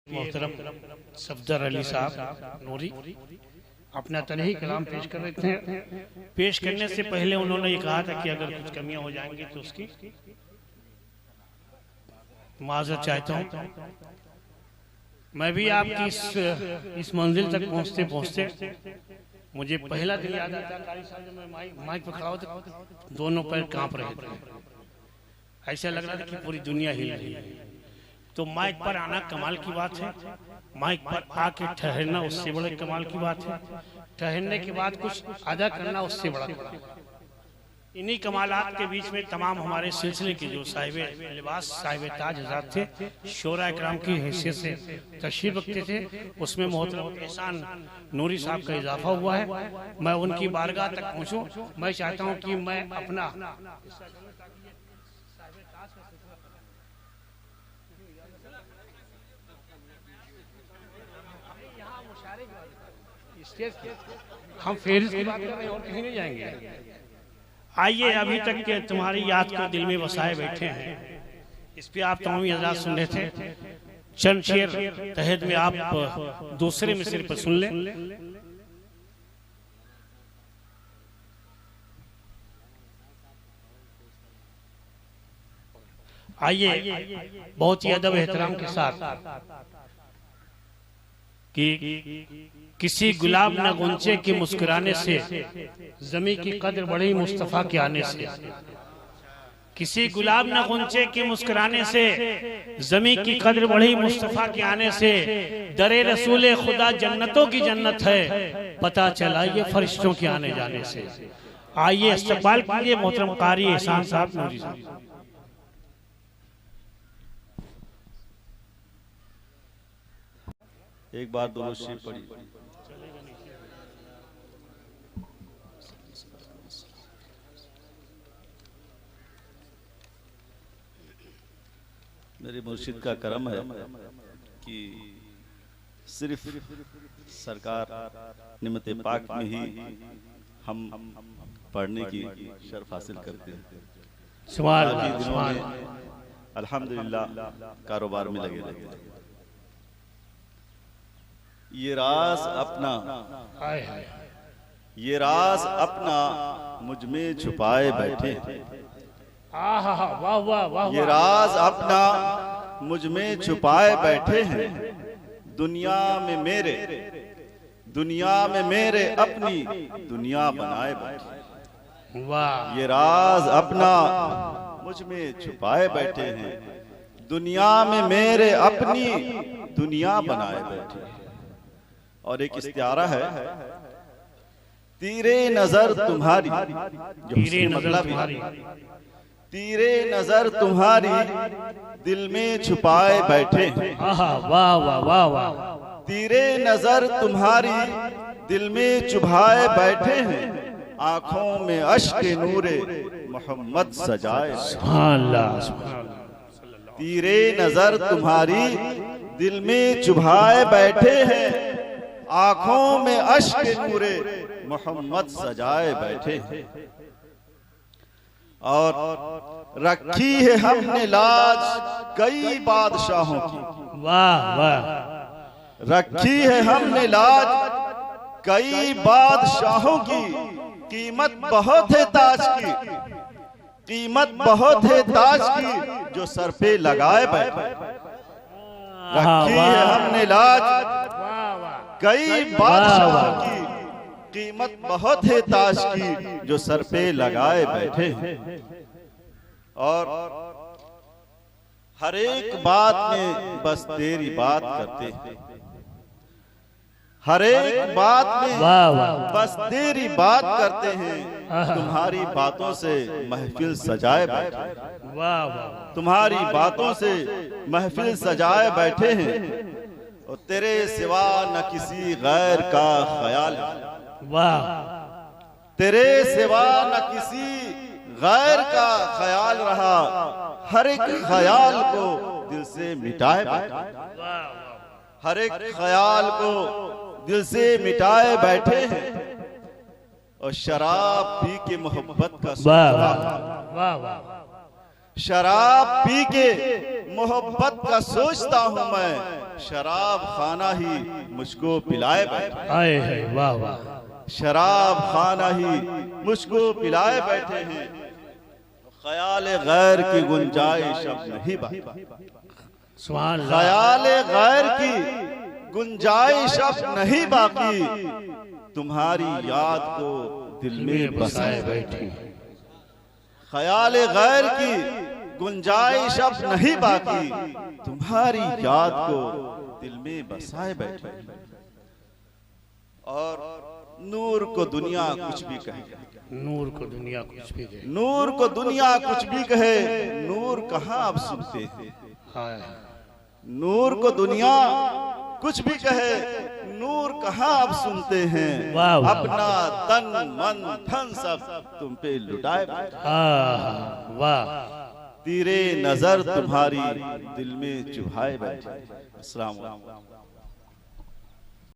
मोहतरम सफदर अली साहब नूरी अपना तरही कलाम पेश कर रहे थे। पेश करने से पहले उन्होंने ये कहा था कि अगर कुछ कमियां हो जाएंगी तो उसकी माजरत चाहता हूँ। मैं भी आपकी इस मंजिल तक पहुँचते पहुँचते मुझे पहला दिन याद आता है जब मैं माइक पर खड़ा होता दोनों पैर कांप रहे थे। ऐसा लग रहा था कि पूरी दुनिया हिल रही है। तो माइक पर आना कमाल की बात है, माइक पर आके ठहरना उससे बड़े कमाल की बात है, ठहरने के बाद कुछ अदा करना उससे बड़ा कमाल। इन्हीं कमालात के बीच में तमाम हमारे सिलसिले के जो साहिब लिबास साहिब ताज हज़रात थे, शोरा इकराम की हैसियत से तशरीफ रखते थे, उसमें मोहतरम एहसान नूरी साहब का इजाफा हुआ है। मैं उनकी बारगाह तक पहुँचूँ। मैं चाहता हूँ कि मैं अपना हम फेरिस की बात कर रहे हैं और कहीं नहीं जाएंगे। आइए, अभी तक के तुम्हारी याद को दिल में बसाए बैठे हैं, इस पे आप तमाम हज़रात सुन रहे थे। चंद शेर तहत में आप दूसरे मिसरे पर सुन लें। आइए, बहुत ही अदब एहतराम के साथ कि किसी गुलाब न गुंचे के मुस्कुराने से जमी की कद्र बढ़ी मुस्तफा के आने से। किसी गुलाब न गुंचे के मुस्कुराने से जमी की कद्र बढ़ी मुस्तफा के आने से। दरे रसूले खुदा जन्नतों की जन्नत है, पता चला ये फरिश्तों के आने जाने से। आइए इस्तकबाल कीजिए मोहतरम कारी एहसान साहब नूरी साहब। एक बार दोनों शेर पढ़ी। मेरे मुर्शिद का करम है कि सिर्फ सरकार निमत पाक में ही हम पढ़ने की शर्फ हासिल करते हैं। दिनों में अल्हम्दुलिल्लाह कारोबार में लगे। ये राज अपना मुझ में छुपाए बैठे। ये राज अपना मुझ में छुपाए बैठे हैं। दुनिया में मेरे अपनी दुनिया बनाए बैठे। ये राज अपना मुझ में छुपाए बैठे हैं। दुनिया में मेरे अपनी दुनिया बनाए बैठे। और एक इस्तियारा है, तीरे नजर तुम्हारी, तीरे नजर तुम्हारी दिल में छुपाए बैठे। वाह वाह वाह वाह। तीरे नजर तुम्हारी दिल में चुभाए बैठे हैं। आंखों में अश्क नूरे मोहम्मद सजाए। तीरे नजर तुम्हारी दिल में चुभाए बैठे हैं। आंखों में अश्क नूरे मोहम्मद सजाए बैठे। और रखी है हमने लाज कई बादशाहों की। वाह वाह। रखी है हमने लाज कई बादशाहों की। कीमत बहुत है ताज की, कीमत बहुत है ताज की, जो सर पे लगाए बैठे। रखी है हमने लाज कई बादशाहों की। कीमत बहुत है ताज की, जो सर पे लगाए बैठे हैं। और हर एक बात में बस तेरी बात करते हैं। हर एक बात में बस तेरी बात करते हैं। तुम्हारी बातों से महफिल सजाए बैठे। तुम्हारी बातों से महफिल सजाए बैठे हैं। और तेरे सिवा न किसी गैर का ख्याल। वाह। तेरे सिवा न किसी गैर का ख्याल रहा। हर एक ख्याल को दिल से मिटाए बैठे। हर एक ख्याल को दिल से मिटाए बैठे हैं। और शराब पी के मोहब्बत का शराब पी के मोहब्बत का सोचता हूँ मैं। शराब खाना ही मुझको पिलाए बैठे। आए है, वाह वाह। शराब खाना ही मुझको पिलाए बैठे हैं, ख्याल गैर की गुंजाइश अब नहीं बाकी। सुभान अल्लाह। ख्याल गैर की गुंजाइश अब नहीं बाकी, तुम्हारी याद को दिल में बसाए बैठे। ख्याल गैर की गुंजाइश अब नहीं बाकी, तुम्हारी याद को दिल में बसाए बैठे। और नूर को दुनिया कुछ भी कहे, नूर को दुनिया कुछ भी कहे, नूर को दुनिया कुछ भी कहे, नूर कहाँ अब सुनते हैं। हाँ। नूर को दुनिया कुछ भी कहे, नूर कहाँ अब सुनते हैं। वाह वाह। अपना तन मन धन सब तुम पे लुटाए बैठे। वाह। तीरे नजर तुम्हारी दिल में चुभाए बैठे। अस्सलाम वालेकुम।